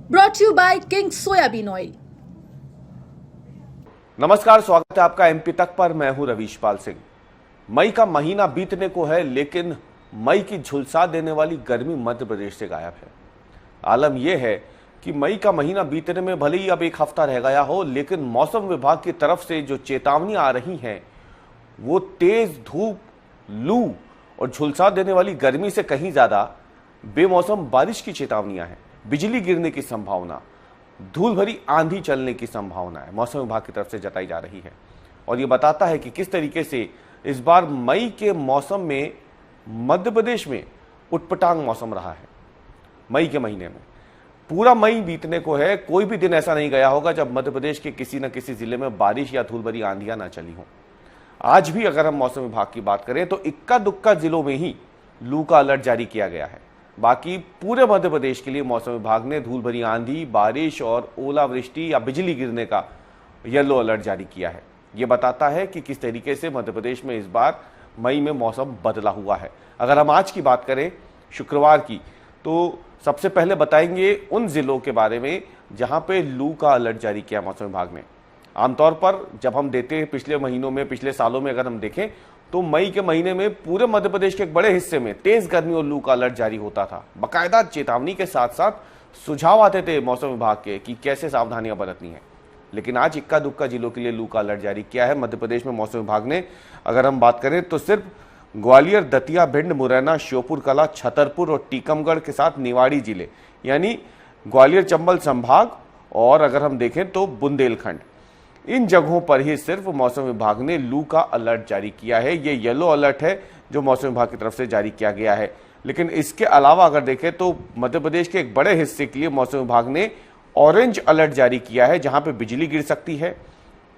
Brought to you by King Soybean Oil. नमस्कार, स्वागत है आपका एमपी तक पर। मैं हूं रवीशपाल सिंह। मई का महीना बीतने को है, लेकिन मई की झुलसा देने वाली गर्मी मध्य प्रदेश से गायब है। आलम यह है कि मई का महीना बीतने में भले ही अब एक हफ्ता रह गया हो, लेकिन मौसम विभाग की तरफ से जो चेतावनी आ रही हैं वो तेज धूप, लू और झुलसा देने वाली गर्मी से कहीं ज्यादा बेमौसम बारिश की चेतावनियां हैं। बिजली गिरने की संभावना, धूल भरी आंधी चलने की संभावना है, मौसम विभाग की तरफ से जताई जा रही है। और ये बताता है कि किस तरीके से इस बार मई के मौसम में मध्य प्रदेश में उटपटांग मौसम रहा है। मई के महीने में पूरा मई बीतने को है, कोई भी दिन ऐसा नहीं गया होगा जब मध्य प्रदेश के किसी न किसी जिले में बारिश या धूल भरी आंधियां ना चली हों। आज भी अगर हम मौसम विभाग की बात करें तो इक्का दुक्का जिलों में ही लू का अलर्ट जारी किया गया है। बाकी पूरे मध्य प्रदेश के लिए मौसम विभाग ने धूल भरी आंधी, बारिश और ओलावृष्टि या बिजली गिरने का येलो अलर्ट जारी किया है। यह बताता है कि किस तरीके से मध्य प्रदेश में इस बार मई में मौसम बदला हुआ है। अगर हम आज की बात करें, शुक्रवार की, तो सबसे पहले बताएंगे उन जिलों के बारे में जहां पे लू का अलर्ट जारी किया मौसम विभाग ने। आमतौर पर जब हम देते हैं पिछले महीनों में, पिछले सालों में अगर हम देखें तो मई के महीने में पूरे मध्य प्रदेश के एक बड़े हिस्से में तेज गर्मी और लू का अलर्ट जारी होता था। बाकायदा चेतावनी के साथ साथ सुझाव आते थे मौसम विभाग के कि कैसे सावधानियां बरतनी है। लेकिन आज इक्का दुक्का जिलों के लिए लू का अलर्ट जारी किया है मध्य प्रदेश में मौसम विभाग ने। अगर हम बात करें तो सिर्फ ग्वालियर, दतिया, भिंड, मुरैना, श्योपुर कला, छतरपुर और टीकमगढ़ के साथ निवाड़ी जिले यानी ग्वालियर चंबल संभाग और अगर हम देखें तो बुंदेलखंड, इन जगहों पर ही सिर्फ मौसम विभाग ने लू का अलर्ट जारी किया है। ये येलो अलर्ट है जो मौसम विभाग की तरफ से जारी किया गया है। लेकिन इसके अलावा अगर देखें तो मध्य प्रदेश के एक बड़े हिस्से के लिए मौसम विभाग ने ऑरेंज अलर्ट जारी किया है, जहां पे बिजली गिर सकती है,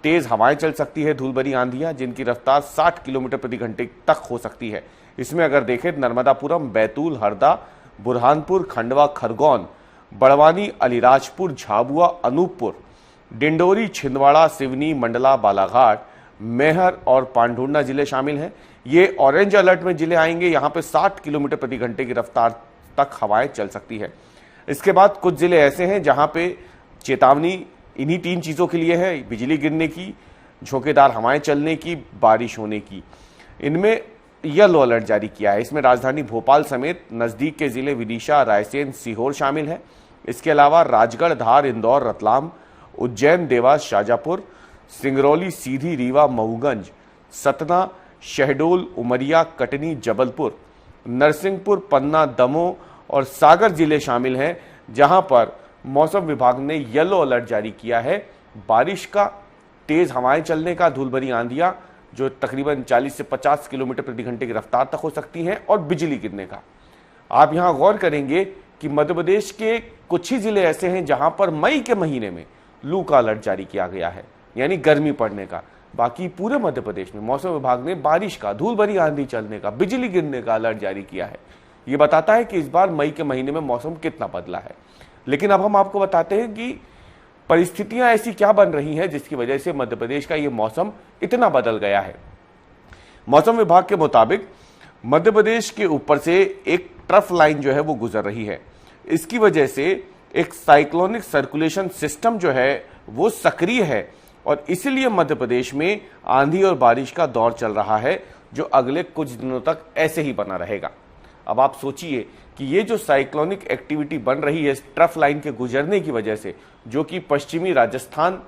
तेज हवाएं चल सकती है, धूल भरी आंधियां जिनकी रफ्तार 60 किलोमीटर प्रति घंटे तक हो सकती है। इसमें अगर देखें नर्मदापुरम, बैतूल, हरदा, बुरहानपुर, खंडवा, खरगोन, बड़वानी, अलीराजपुर, झाबुआ, अनूपपुर, डिंडोरी, छिंदवाड़ा, सिवनी, मंडला, बालाघाट, मैहर और पांढुर्णा जिले शामिल हैं। ये ऑरेंज अलर्ट में जिले आएंगे। यहाँ पे 60 किलोमीटर प्रति घंटे की रफ्तार तक हवाएं चल सकती है। इसके बाद कुछ जिले ऐसे हैं जहां पे चेतावनी इन्हीं 3 चीजों के लिए है: बिजली गिरने की, झोंकेदार हवाएं चलने की, बारिश होने की। इनमें येलो अलर्ट जारी किया है। इसमें राजधानी भोपाल समेत नजदीक के जिले विदिशा, रायसेन, सीहोर शामिल है। इसके अलावा राजगढ़, धार, इंदौर, रतलाम, उज्जैन, देवास, शाजापुर, सिंगरौली, सीधी, रीवा, मऊगंज, सतना, शहडोल, उमरिया, कटनी, जबलपुर, नरसिंहपुर, पन्ना, दमोह और सागर जिले शामिल हैं, जहां पर मौसम विभाग ने येलो अलर्ट जारी किया है बारिश का, तेज हवाएं चलने का, धूल भरी आंधियां जो तकरीबन 40 से 50 किलोमीटर प्रति घंटे की रफ्तार तक हो सकती हैं और बिजली गिरने का। आप यहां गौर करेंगे कि मध्य प्रदेश के कुछ ही जिले ऐसे हैं जहां पर मई के महीने में लू का अलर्ट जारी किया गया है, यानी गर्मी पड़ने का। बाकी पूरे मध्य प्रदेश में मौसम विभाग ने बारिश का, धूल भरी आंधी चलने का, बिजली गिरने का अलर्ट जारी किया है। यह बताता है कि इस बार मई के महीने में मौसम कितना बदला है। लेकिन अब हम आपको बताते हैं कि परिस्थितियां ऐसी क्या बन रही हैं जिसकी वजह से मध्य प्रदेश का यह मौसम इतना बदल गया है। मौसम विभाग के मुताबिक मध्य प्रदेश के ऊपर से एक ट्रफ लाइन जो है वो गुजर रही है। इसकी वजह से एक साइक्लोनिक सर्कुलेशन सिस्टम जो है वो सक्रिय है और इसीलिए मध्य प्रदेश में आंधी और बारिश का दौर चल रहा है जो अगले कुछ दिनों तक ऐसे ही बना रहेगा। अब आप सोचिए कि ये जो साइक्लोनिक एक्टिविटी बन रही है ट्रफ लाइन के गुजरने की वजह से, जो कि पश्चिमी राजस्थान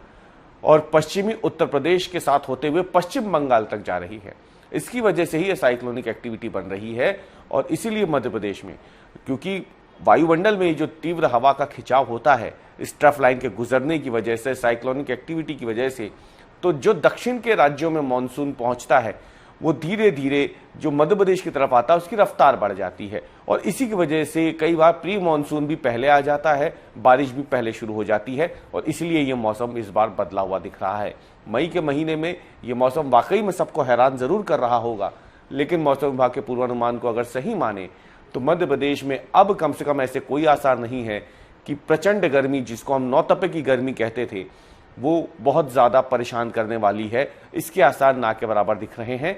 और पश्चिमी उत्तर प्रदेश के साथ होते हुए पश्चिम बंगाल तक जा रही है, इसकी वजह से ही ये साइक्लोनिक एक्टिविटी बन रही है। और इसीलिए मध्य प्रदेश में, क्योंकि वायुमंडल में जो तीव्र हवा का खिंचाव होता है इस ट्रफ लाइन के गुजरने की वजह से, साइक्लोनिक एक्टिविटी की वजह से, तो जो दक्षिण के राज्यों में मानसून पहुंचता है वो धीरे धीरे जो मध्य प्रदेश की तरफ आता है उसकी रफ्तार बढ़ जाती है और इसी की वजह से कई बार प्री मानसून भी पहले आ जाता है, बारिश भी पहले शुरू हो जाती है और इसलिए ये मौसम इस बार बदला हुआ दिख रहा है। मई के महीने में ये मौसम वाकई में सबको हैरान जरूर कर रहा होगा, लेकिन मौसम विभाग के पूर्वानुमान को अगर सही माने तो मध्य प्रदेश में अब कम से कम ऐसे कोई आसार नहीं है कि प्रचंड गर्मी, जिसको हम नौतपे की गर्मी कहते थे, वो बहुत ज्यादा परेशान करने वाली है। इसके आसार ना के बराबर दिख रहे हैं।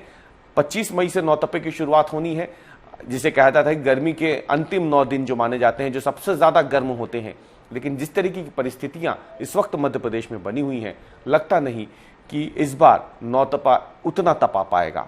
25 मई से नौतपे की शुरुआत होनी है, जिसे कहता था कि गर्मी के अंतिम 9 दिन जो माने जाते हैं, जो सबसे ज्यादा गर्म होते हैं, लेकिन जिस तरीके की परिस्थितियां इस वक्त मध्य प्रदेश में बनी हुई हैं, लगता नहीं कि इस बार नौतपा उतना तपा पाएगा।